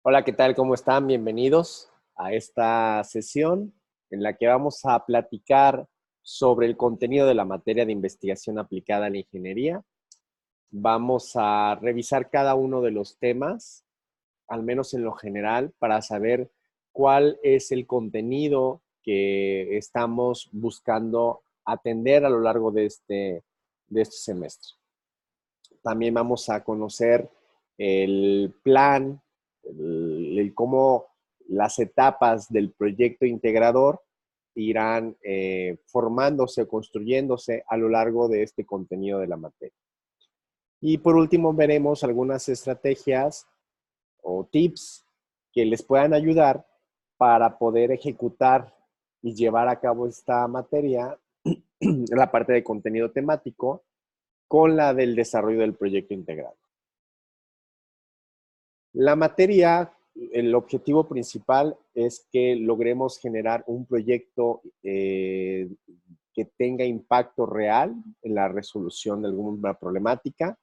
Hola, ¿qué tal? ¿Cómo están? Bienvenidos a esta sesión en la que vamos a platicar sobre el contenido de la materia de investigación aplicada a la ingeniería. Vamos a revisar cada uno de los temas, al menos en lo general, para saber cuál es el contenido que estamos buscando atender a lo largo de este semestre. También vamos a conocer el plan, cómo las etapas del proyecto integrador irán formándose o construyéndose a lo largo de este contenido de la materia. Y por último veremos algunas estrategias o tips que les puedan ayudar para poder ejecutar y llevar a cabo esta materia, la parte de contenido temático, con la del desarrollo del proyecto integrado. La materia, el objetivo principal es que logremos generar un proyecto que tenga impacto real en la resolución de alguna problemática,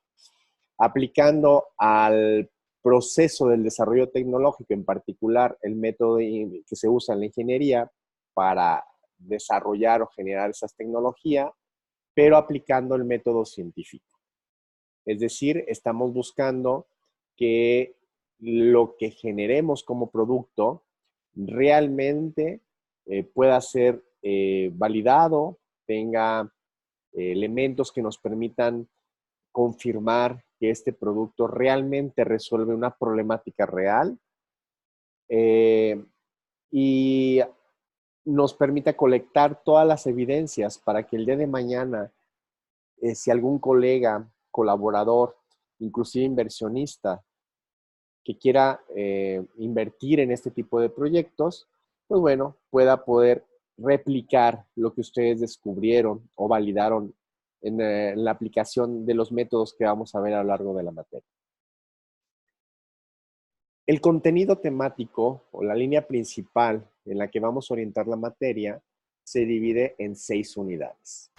aplicando al proceso del desarrollo tecnológico, en particular el método que se usa en la ingeniería para desarrollar o generar esas tecnologías, pero aplicando el método científico. Es decir, estamos buscando que lo que generemos como producto realmente pueda ser validado, tenga elementos que nos permitan confirmar que este producto realmente resuelve una problemática real eh, y nos permita colectar todas las evidencias para que el día de mañana, si algún colega, colaborador, inclusive inversionista, que quiera invertir en este tipo de proyectos, pues bueno, pueda poder replicar lo que ustedes descubrieron o validaron en la aplicación de los métodos que vamos a ver a lo largo de la materia. El contenido temático o la línea principal en la que vamos a orientar la materia se divide en 6 unidades.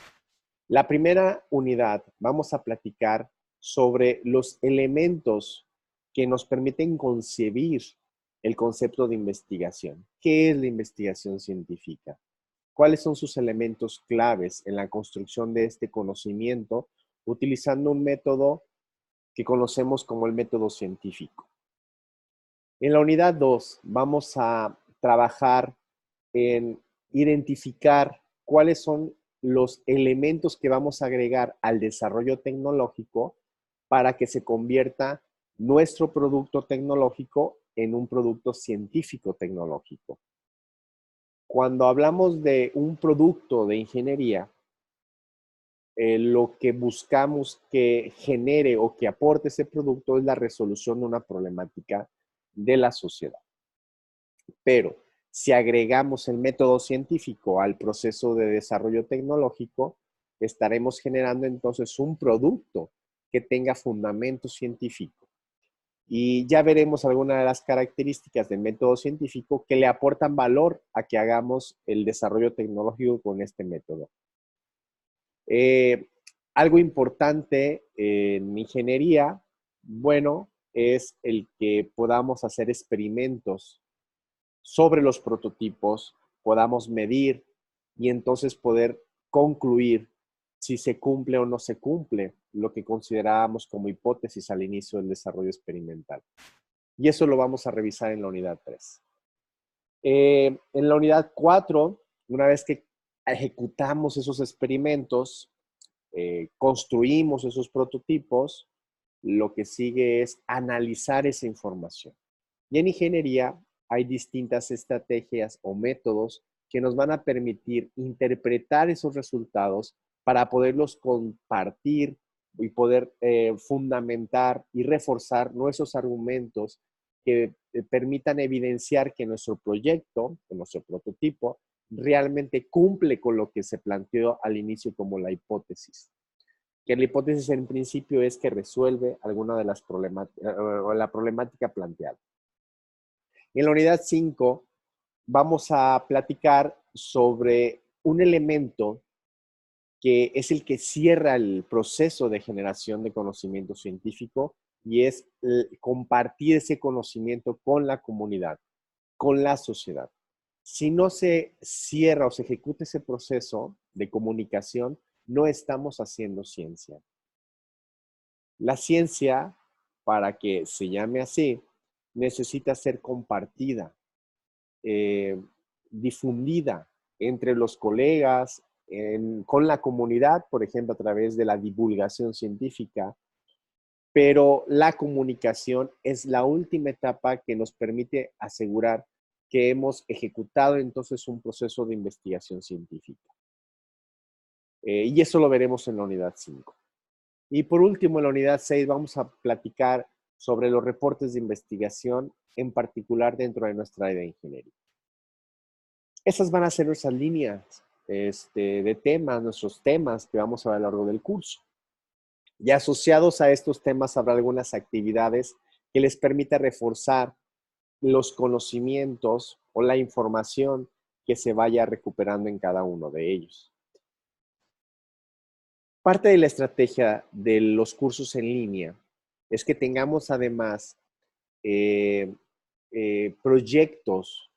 La primera unidad vamos a platicar sobre los elementos que nos permiten concebir el concepto de investigación. ¿Qué es la investigación científica? ¿Cuáles son sus elementos claves en la construcción de este conocimiento utilizando un método que conocemos como el método científico? En la unidad 2 vamos a trabajar en identificar cuáles son los elementos que vamos a agregar al desarrollo tecnológico para que se convierta nuestro producto tecnológico en un producto científico tecnológico. Cuando hablamos de un producto de ingeniería, lo que buscamos que genere o que aporte ese producto es la resolución de una problemática de la sociedad. Pero si agregamos el método científico al proceso de desarrollo tecnológico, estaremos generando entonces un producto que tenga fundamento científico. Y ya veremos algunas de las características del método científico que le aportan valor a que hagamos el desarrollo tecnológico con este método. Eh, Algo importante en ingeniería, bueno, es el que podamos hacer experimentos sobre los prototipos, podamos medir y entonces poder concluir si se cumple o no se cumple lo que considerábamos como hipótesis al inicio del desarrollo experimental. Y eso lo vamos a revisar en la unidad 3. En la unidad 4, una vez que ejecutamos esos experimentos, construimos esos prototipos, lo que sigue es analizar esa información. Y en ingeniería hay distintas estrategias o métodos que nos van a permitir interpretar esos resultados para poderlos compartir y poder fundamentar y reforzar nuestros argumentos que permitan evidenciar que nuestro proyecto, que nuestro prototipo, realmente cumple con lo que se planteó al inicio como la hipótesis. Que la hipótesis en principio es que resuelve alguna de las problemáticas o la problemática planteada. En la unidad 5 vamos a platicar sobre un elemento que es el que cierra el proceso de generación de conocimiento científico y es compartir ese conocimiento con la comunidad, con la sociedad. Si no se cierra o se ejecuta ese proceso de comunicación, no estamos haciendo ciencia. La ciencia, para que se llame así, necesita ser compartida, eh, difundida entre los colegas, con la comunidad, por ejemplo, a través de la divulgación científica, pero la comunicación es la última etapa que nos permite asegurar que hemos ejecutado entonces un proceso de investigación científica. Y eso lo veremos en la unidad 5. Y por último, en la unidad 6 vamos a platicar sobre los reportes de investigación, en particular dentro de nuestra área de ingeniería. Esas van a ser nuestras líneas de temas, nuestros temas que vamos a ver a lo largo del curso. Y asociados a estos temas habrá algunas actividades que les permita reforzar los conocimientos o la información que se vaya recuperando en cada uno de ellos. Parte de la estrategia de los cursos en línea es que tengamos además proyectos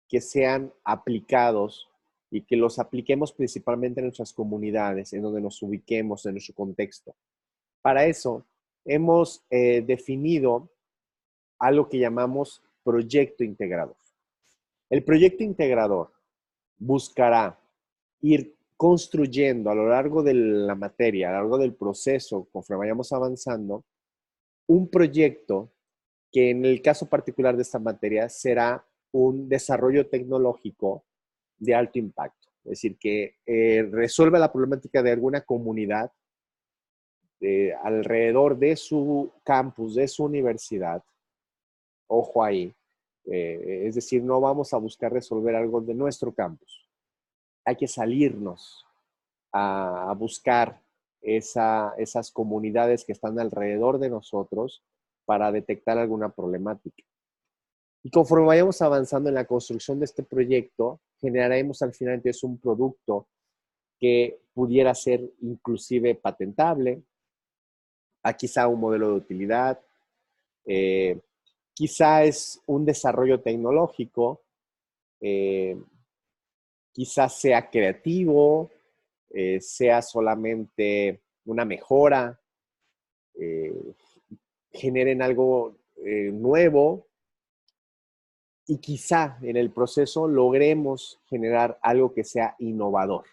que sean aplicados y que los apliquemos principalmente en nuestras comunidades, en donde nos ubiquemos, en nuestro contexto. Para eso, hemos definido algo que llamamos proyecto integrador. El proyecto integrador buscará ir construyendo a lo largo de la materia, a lo largo del proceso, conforme vayamos avanzando, un proyecto que en el caso particular de esta materia será un desarrollo tecnológico de alto impacto. Es decir, que resuelva la problemática de alguna comunidad alrededor de su campus, de su universidad. Ojo ahí. Es decir, no vamos a buscar resolver algo de nuestro campus. Hay que salirnos a buscar esas comunidades que están alrededor de nosotros para detectar alguna problemática. Y conforme vayamos avanzando en la construcción de este proyecto, generaremos al final entonces un producto que pudiera ser inclusive patentable, a quizá un modelo de utilidad, quizá es un desarrollo tecnológico, quizás sea creativo, sea solamente una mejora, generen algo nuevo y quizá en el proceso logremos generar algo que sea innovador.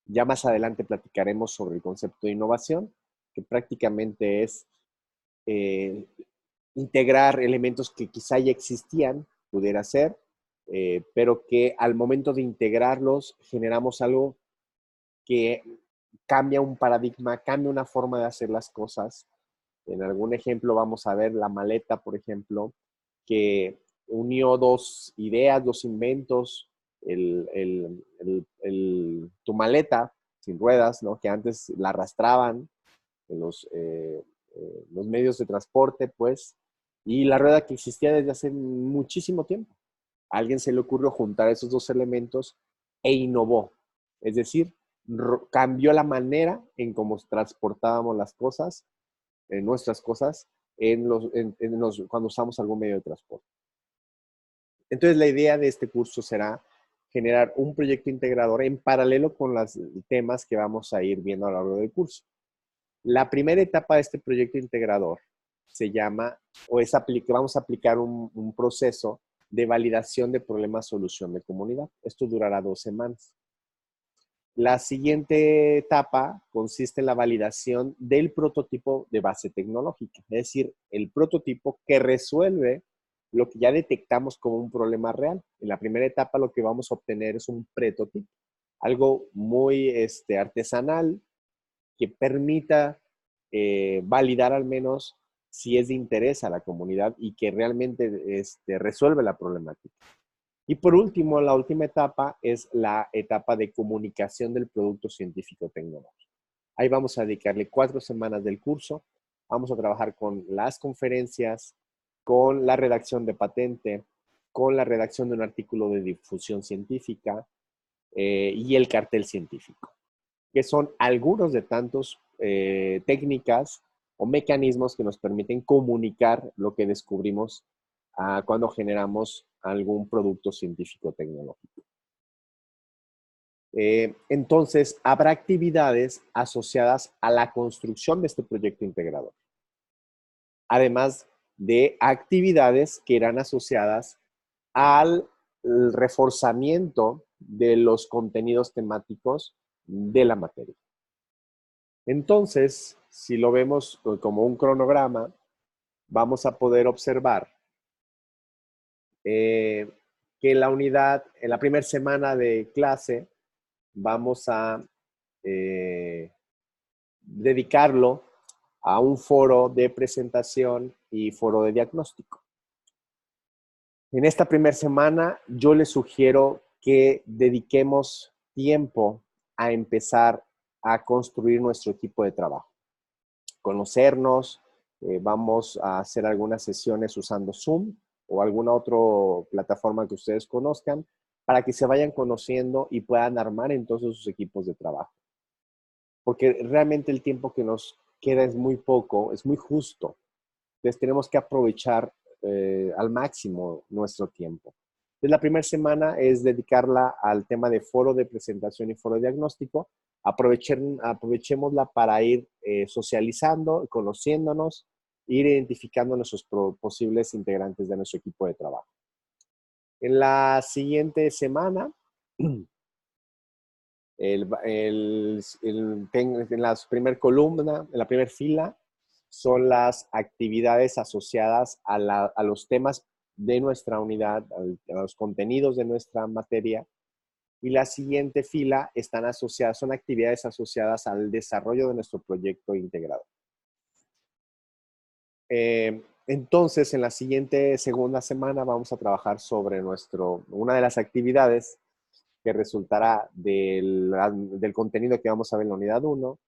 Ya más adelante platicaremos sobre el concepto de innovación, que prácticamente es integrar elementos que quizá ya existían, pudiera ser, pero que al momento de integrarlos generamos algo que cambia un paradigma, cambia una forma de hacer las cosas. En algún ejemplo vamos a ver la maleta, por ejemplo, que unió dos ideas, dos inventos, tu maleta sin ruedas, ¿no? Que antes la arrastraban en los medios de transporte, pues, y la rueda que existía desde hace muchísimo tiempo. A alguien se le ocurrió juntar esos dos elementos e innovó. Es decir, cambió la manera en cómo transportábamos las cosas, nuestras cosas, cuando usamos algún medio de transporte. Entonces, la idea de este curso será generar un proyecto integrador en paralelo con los temas que vamos a ir viendo a lo largo del curso. La primera etapa de este proyecto integrador se llama, vamos a aplicar un proceso de validación de problema-solución de comunidad. Esto durará 2 semanas. La siguiente etapa consiste en la validación del prototipo de base tecnológica, es decir, el prototipo que resuelve lo que ya detectamos como un problema real. En la primera etapa lo que vamos a obtener es un prototipo, algo muy artesanal que permita validar al menos si es de interés a la comunidad y que realmente resuelve la problemática. Y por último, la última etapa es la etapa de comunicación del producto científico-tecnológico. Ahí vamos a dedicarle 4 semanas del curso. Vamos a trabajar con las conferencias, con la redacción de patente, con la redacción de un artículo de difusión científica y el cartel científico. que son algunos de tantos técnicas o mecanismos que nos permiten comunicar lo que descubrimos cuando generamos algún producto científico tecnológico. Entonces, habrá actividades asociadas a la construcción de este proyecto integrador, además de actividades que irán asociadas al reforzamiento de los contenidos temáticos de la materia. Entonces, si lo vemos como un cronograma, vamos a poder observar que la unidad, en la primera semana de clase, vamos a dedicarlo a un foro de presentación y foro de diagnóstico. En esta primera semana, yo les sugiero que dediquemos tiempo a empezar a construir nuestro equipo de trabajo. Conocernos, vamos a hacer algunas sesiones usando Zoom o alguna otra plataforma que ustedes conozcan para que se vayan conociendo y puedan armar entonces sus equipos de trabajo. Porque realmente el tiempo que nos queda es muy poco, es muy justo. Entonces tenemos que aprovechar al máximo nuestro tiempo. Entonces la primera semana es dedicarla al tema de foro de presentación y foro de diagnóstico. Aprovechémosla para ir socializando, conociéndonos, ir identificando nuestros posibles integrantes de nuestro equipo de trabajo. En la siguiente semana, en la primera columna, en la primera fila, son las actividades asociadas a los temas de nuestra unidad, a los contenidos de nuestra materia. Y la siguiente fila son actividades asociadas al desarrollo de nuestro proyecto integrado. Entonces, en la siguiente segunda semana vamos a trabajar sobre una de las actividades que resultará del contenido que vamos a ver en la unidad 1,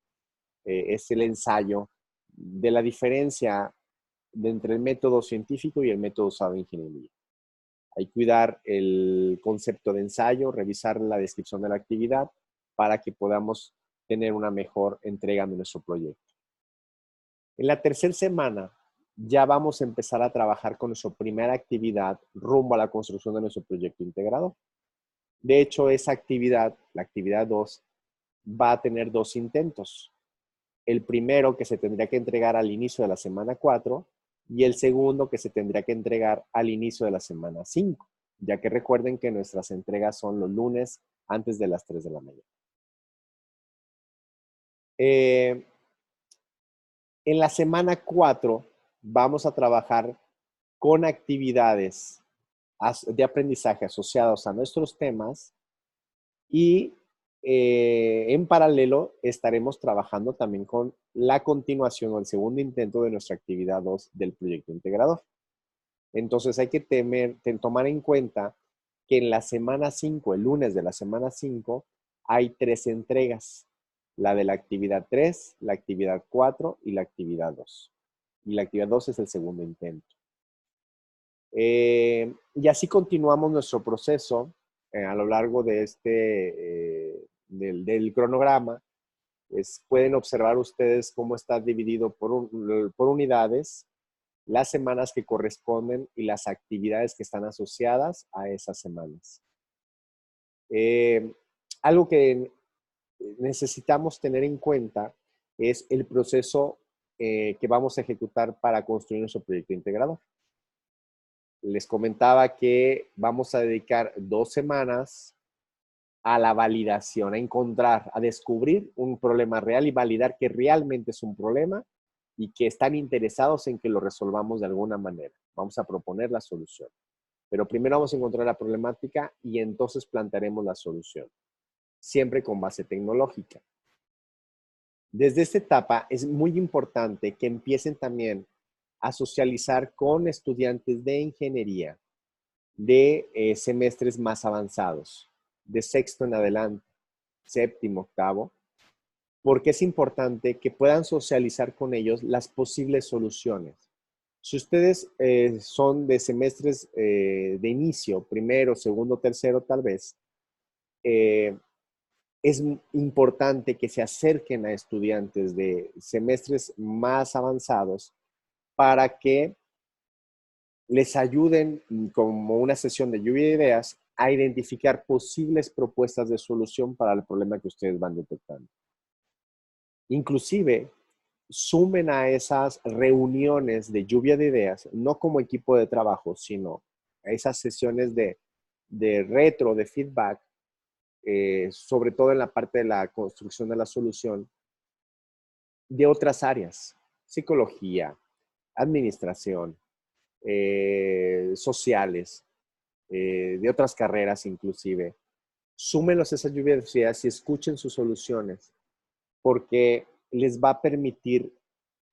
es el ensayo de la diferencia entre el método científico y el método usado en ingeniería. Hay que cuidar el concepto de ensayo, revisar la descripción de la actividad para que podamos tener una mejor entrega de nuestro proyecto. En la tercera semana ya vamos a empezar a trabajar con nuestra primera actividad rumbo a la construcción de nuestro proyecto integrado. De hecho, esa actividad, la actividad 2, va a tener 2 intentos. El primero que se tendría que entregar al inicio de la semana 4 y el segundo que se tendría que entregar al inicio de la semana 5, ya que recuerden que nuestras entregas son los lunes antes de las 3 de la mañana. En la semana 4 vamos a trabajar con actividades de aprendizaje asociados a nuestros temas y en paralelo estaremos trabajando también con la continuación o el segundo intento de nuestra actividad 2 del proyecto integrador. Entonces hay que tomar en cuenta que en la semana 5, el lunes de la semana 5, hay 3 entregas. La de la actividad 3, la actividad 4 y la actividad 2. Y la actividad 2 es el segundo intento. Y así continuamos nuestro proceso a lo largo de del cronograma. Pueden observar ustedes cómo está dividido por unidades, las semanas que corresponden y las actividades que están asociadas a esas semanas. Algo que necesitamos tener en cuenta es el proceso que vamos a ejecutar para construir nuestro proyecto integrador. Les comentaba que vamos a dedicar 2 semanas a la validación, a descubrir un problema real y validar que realmente es un problema y que están interesados en que lo resolvamos de alguna manera. Vamos a proponer la solución. Pero primero vamos a encontrar la problemática y entonces plantearemos la solución, siempre con base tecnológica. Desde esta etapa es muy importante que empiecen también a socializar con estudiantes de ingeniería de semestres más avanzados, de sexto en adelante, séptimo, octavo, porque es importante que puedan socializar con ellos las posibles soluciones. Si ustedes son de semestres de inicio, primero, segundo, tercero tal vez, es importante que se acerquen a estudiantes de semestres más avanzados para que les ayuden como una sesión de lluvia de ideas a identificar posibles propuestas de solución para el problema que ustedes van detectando. Inclusive, sumen a esas reuniones de lluvia de ideas, no como equipo de trabajo, sino a esas sesiones de retro, de feedback, sobre todo en la parte de la construcción de la solución, de otras áreas, psicología, administración, sociales, de otras carreras inclusive. Súmenlos a esas lluvias de ideas y escuchen sus soluciones, porque les va a permitir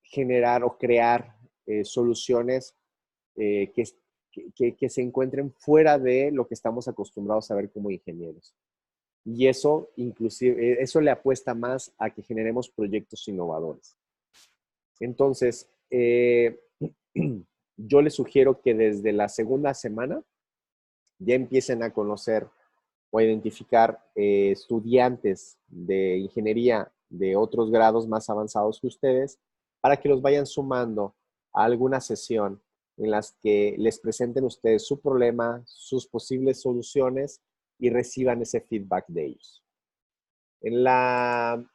generar o crear soluciones eh, que, que se encuentren fuera de lo que estamos acostumbrados a ver como ingenieros. Y eso, inclusive, eso le apuesta más a que generemos proyectos innovadores. Entonces, yo les sugiero que desde la segunda semana ya empiecen a conocer o a identificar estudiantes de ingeniería de otros grados más avanzados que ustedes para que los vayan sumando a alguna sesión en las que les presenten ustedes su problema, sus posibles soluciones y reciban ese feedback de ellos. En la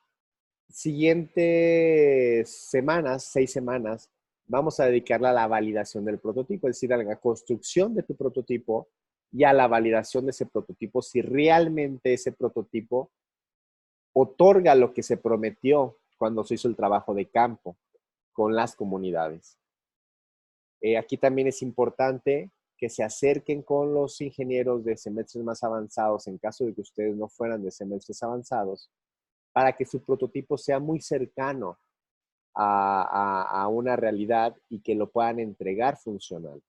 siguientes semanas, 6 semanas, vamos a dedicarla a la validación del prototipo, es decir, a la construcción de tu prototipo y a la validación de ese prototipo, si realmente ese prototipo otorga lo que se prometió cuando se hizo el trabajo de campo con las comunidades. Aquí también es importante que se acerquen con los ingenieros de semestres más avanzados, en caso de que ustedes no fueran de semestres avanzados, para que su prototipo sea muy cercano a una realidad y que lo puedan entregar funcional.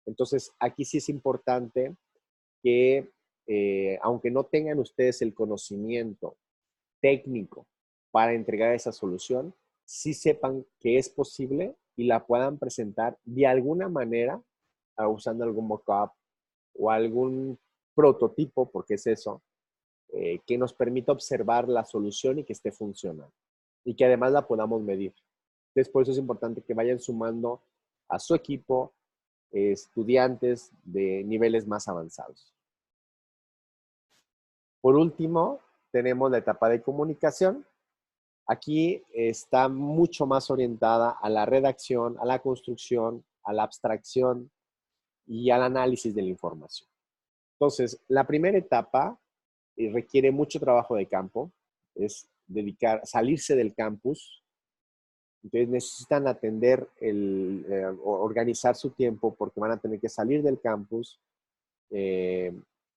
Entonces, aquí sí es importante que, aunque no tengan ustedes el conocimiento técnico para entregar esa solución, sí sepan que es posible y la puedan presentar de alguna manera, usando algún mock-up o algún prototipo, porque es eso, que nos permita observar la solución y que esté funcionando. Y que además la podamos medir. Entonces, por eso es importante que vayan sumando a su equipo estudiantes de niveles más avanzados. Por último, tenemos la etapa de comunicación. Aquí está mucho más orientada a la redacción, a la construcción, a la abstracción y al análisis de la información. Entonces, la primera etapa requiere mucho trabajo de campo, es salirse del campus. Entonces necesitan atender, organizar su tiempo porque van a tener que salir del campus.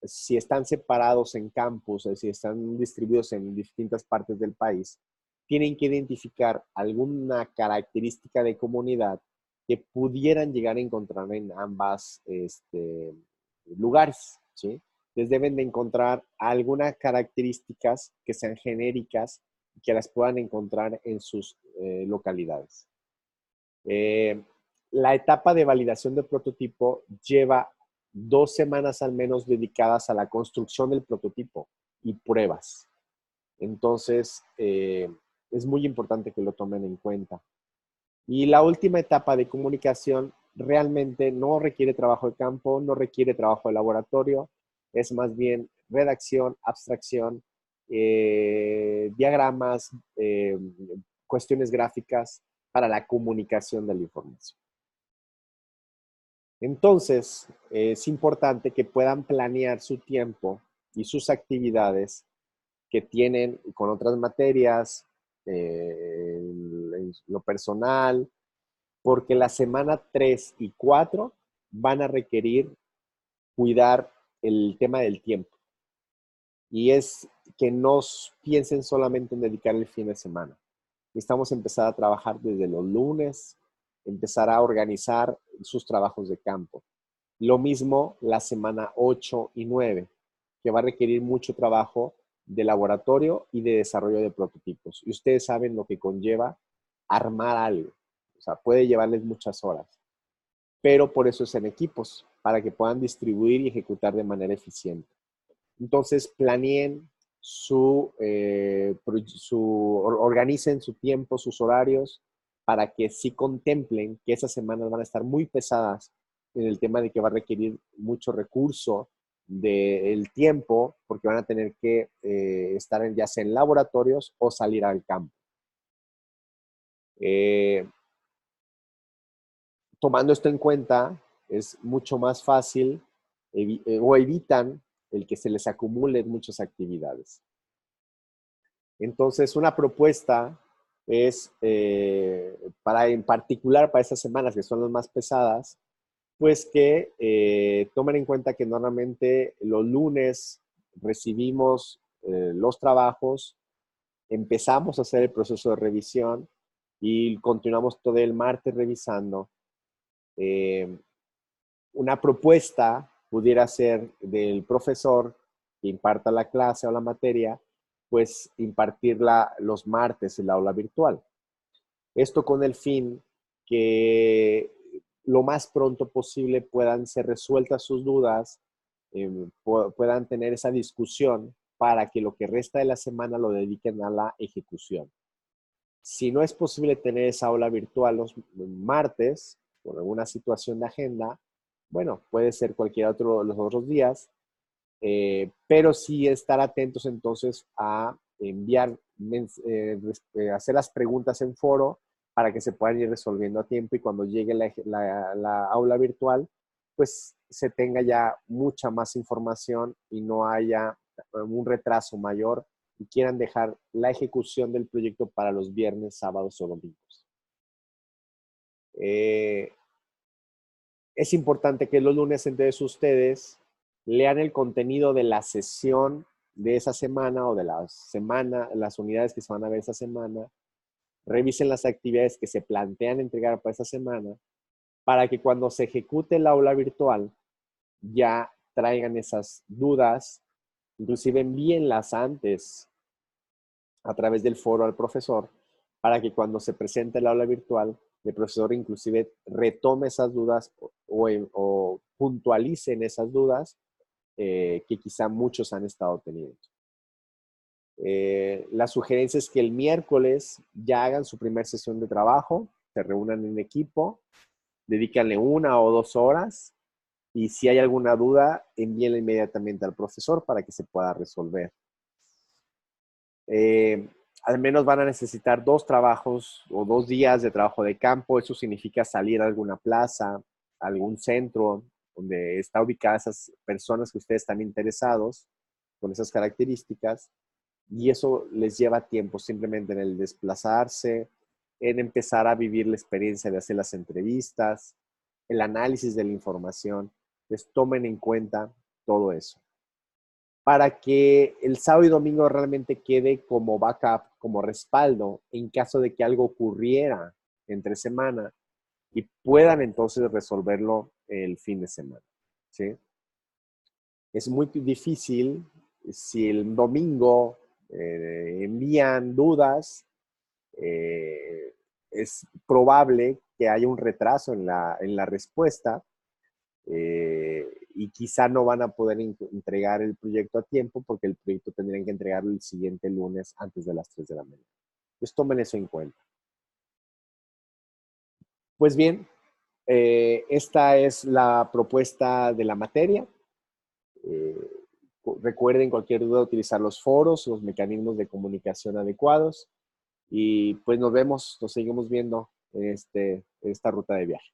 Si están separados en campus, es decir, están distribuidos en distintas partes del país, tienen que identificar alguna característica de comunidad que pudieran llegar a encontrar en ambas lugares, ¿sí? Les deben de encontrar algunas características que sean genéricas y que las puedan encontrar en sus localidades. La etapa de validación del prototipo lleva 2 semanas al menos dedicadas a la construcción del prototipo y pruebas. Entonces, es muy importante que lo tomen en cuenta. Y la última etapa de comunicación realmente no requiere trabajo de campo, no requiere trabajo de laboratorio, es más bien redacción, abstracción, diagramas, cuestiones gráficas para la comunicación de la información. Entonces, es importante que puedan planear su tiempo y sus actividades que tienen con otras materias, en lo personal, porque la semana 3 y 4 van a requerir cuidar el tema del tiempo. Y es que no piensen solamente en dedicar el fin de semana. Necesitamos empezar a trabajar desde los lunes, empezar a organizar sus trabajos de campo. Lo mismo la semana 8 y 9, que va a requerir mucho trabajo de laboratorio y de desarrollo de prototipos. Y ustedes saben lo que conlleva armar algo. O sea, puede llevarles muchas horas. Pero por eso es en equipos, para que puedan distribuir y ejecutar de manera eficiente. Entonces, planeen organicen su tiempo, sus horarios, para que sí contemplen que esas semanas van a estar muy pesadas en el tema de que va a requerir mucho recurso del tiempo, porque van a tener que estar ya sea en laboratorios o salir al campo. Tomando esto en cuenta, es mucho más fácil o evitan el que se les acumulen muchas actividades. Entonces, una propuesta es, en particular para esas semanas que son las más pesadas, pues que tomen en cuenta que normalmente los lunes recibimos los trabajos, empezamos a hacer el proceso de revisión y continuamos todo el martes revisando. Una propuesta pudiera ser del profesor que imparta la clase o la materia, pues impartirla los martes en la aula virtual. Esto con el fin que lo más pronto posible puedan ser resueltas sus dudas, puedan tener esa discusión para que lo que resta de la semana lo dediquen a la ejecución. Si no es posible tener esa aula virtual los martes, por alguna situación de agenda, bueno, puede ser cualquier otro de los otros días, pero sí estar atentos entonces a enviar, hacer las preguntas en foro para que se puedan ir resolviendo a tiempo y cuando llegue la aula virtual, pues se tenga ya mucha más información y no haya un retraso mayor y quieran dejar la ejecución del proyecto para los viernes, sábados o domingos. Es importante que los lunes entonces ustedes lean el contenido de la sesión de esa semana o de la semana, las unidades que se van a ver esa semana, revisen las actividades que se plantean entregar para esa semana, para que cuando se ejecute el aula virtual ya traigan esas dudas, inclusive envíenlas antes a través del foro al profesor, para que cuando se presente el aula virtual, el profesor inclusive retome esas dudas o puntualice en esas dudas que quizá muchos han estado teniendo. La sugerencia es que el miércoles ya hagan su primera sesión de trabajo, se reúnan en equipo, dedícanle 1 o 2 horas y si hay alguna duda, envíenla inmediatamente al profesor para que se pueda resolver. Al menos van a necesitar 2 trabajos o 2 días de trabajo de campo. Eso significa salir a alguna plaza, a algún centro donde está ubicadas esas personas que ustedes están interesados con esas características. Y eso les lleva tiempo simplemente en el desplazarse, en empezar a vivir la experiencia de hacer las entrevistas, el análisis de la información. Les tomen en cuenta todo eso, para que el sábado y domingo realmente quede como backup, como respaldo, en caso de que algo ocurriera entre semana y puedan entonces resolverlo el fin de semana, ¿sí? Es muy difícil si el domingo envían dudas, es probable que haya un retraso en la respuesta, y quizá no van a poder entregar el proyecto a tiempo porque el proyecto tendrían que entregarlo el siguiente lunes antes de las 3 de la mañana. Entonces tomen eso en cuenta. Pues bien, esta es la propuesta de la materia. Recuerden cualquier duda utilizar los foros, los mecanismos de comunicación adecuados y pues nos vemos, nos seguimos viendo en esta ruta de viaje.